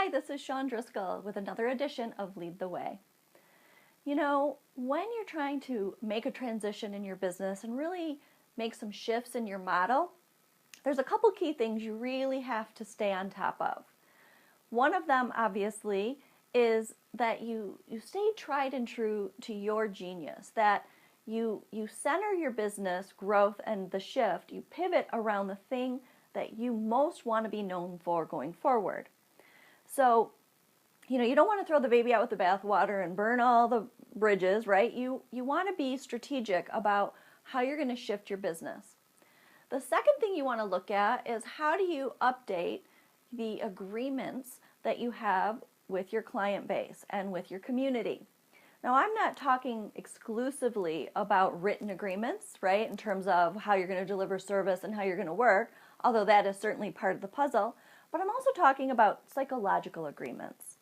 Hi, this is Shawn Driscoll with another edition of Lead the Way. You know, when you're trying to make a transition in your business and really make some shifts in your model, there's a couple key things you really have to stay on top of. One of them, obviously, is that you stay tried and true to your genius, that you center your business growth and the shift, you pivot around the thing that you most want to be known for going forward. So, you don't want to throw the baby out with the bathwater and burn all the bridges, right? You want to be strategic about how you're going to shift your business. The second thing you want to look at is how do you update the agreements that you have with your client base and with your community. Now, I'm not talking exclusively about written agreements, right, in terms of how you're going to deliver service and how you're going to work, although that is certainly part of the puzzle. But I'm also talking about psychological agreements.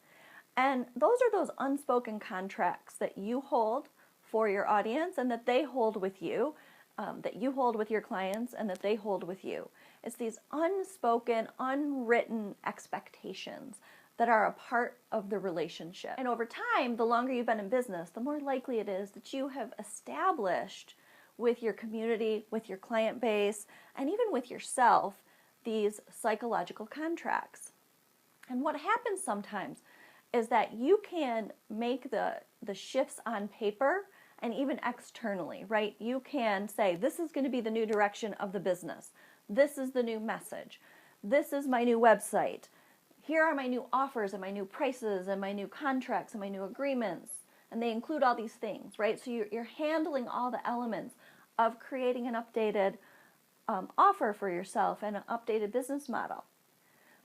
And those are those unspoken contracts that you hold for your audience and that they hold with you, that you hold with your clients and that they hold with you. It's these unspoken, unwritten expectations that are a part of the relationship. And over time, the longer you've been in business, the more likely it is that you have established with your community, with your client base, and even with yourself, these psychological contracts. And what happens sometimes is that you can make the shifts on paper and even externally, right? You can say, this is going to be the new direction of the business. This is the new message. This is my new website. Here are my new offers and my new prices and my new contracts and my new agreements. And they include all these things, right? So you're handling all the elements of creating an updated offer for yourself and an updated business model.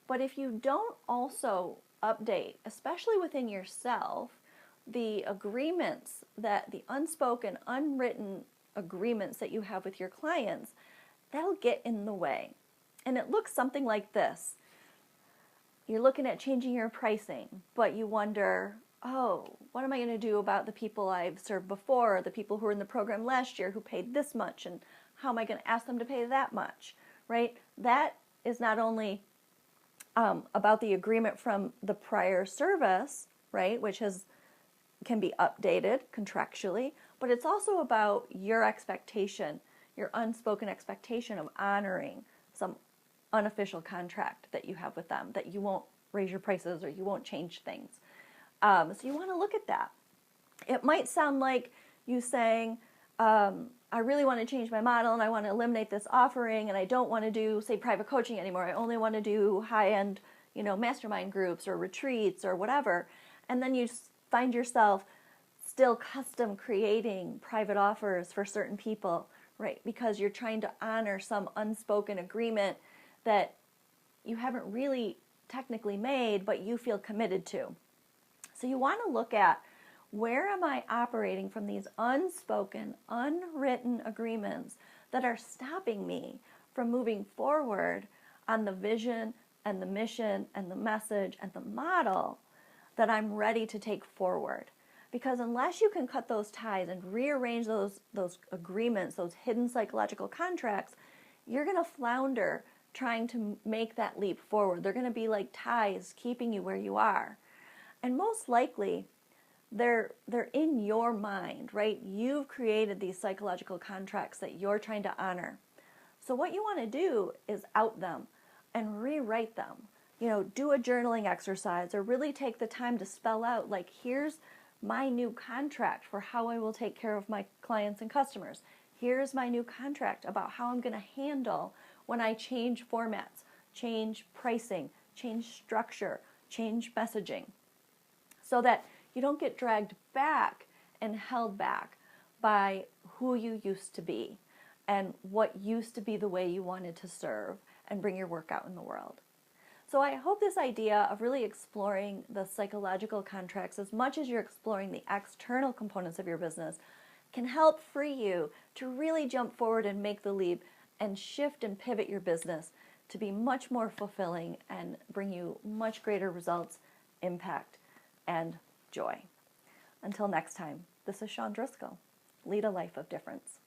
But if you don't also update, especially within yourself, the agreements, that the unspoken, unwritten agreements that you have with your clients, that'll get in the way. And it looks something like this. You're looking at changing your pricing, but you wonder, oh, what am I going to do about the people I've served before, or the people who were in the program last year who paid this much, and how am I going to ask them to pay that much, right? That is not only about the agreement from the prior service, right, which can be updated contractually, but it's also about your expectation, your unspoken expectation of honoring some unofficial contract that you have with them, that you won't raise your prices or you won't change things. So you want to look at that. It might sound like you saying, I really want to change my model and I want to eliminate this offering and I don't want to do, say, private coaching anymore. I only want to do high-end, mastermind groups or retreats or whatever. And then you find yourself still custom creating private offers for certain people, right? Because you're trying to honor some unspoken agreement that you haven't really technically made, but you feel committed to. So you want to look at, where am I operating from these unspoken, unwritten agreements that are stopping me from moving forward on the vision and the mission and the message and the model that I'm ready to take forward? Because unless you can cut those ties and rearrange those agreements, those hidden psychological contracts, you're going to flounder trying to make that leap forward. They're going to be like ties keeping you where you are. And most likely, they're in your mind, right? You've created these psychological contracts that you're trying to honor. So what you want to do is out them and rewrite them. Do a journaling exercise or really take the time to spell out, like, here's my new contract for how I will take care of my clients and customers. Here's my new contract about how I'm going to handle when I change formats, change pricing, change structure, change messaging, so that you don't get dragged back and held back by who you used to be and what used to be the way you wanted to serve and bring your work out in the world. So I hope this idea of really exploring the psychological contracts as much as you're exploring the external components of your business can help free you to really jump forward and make the leap and shift and pivot your business to be much more fulfilling and bring you much greater results, impact, and joy. Until next time, this is Shawn Driscoll. Lead a life of difference.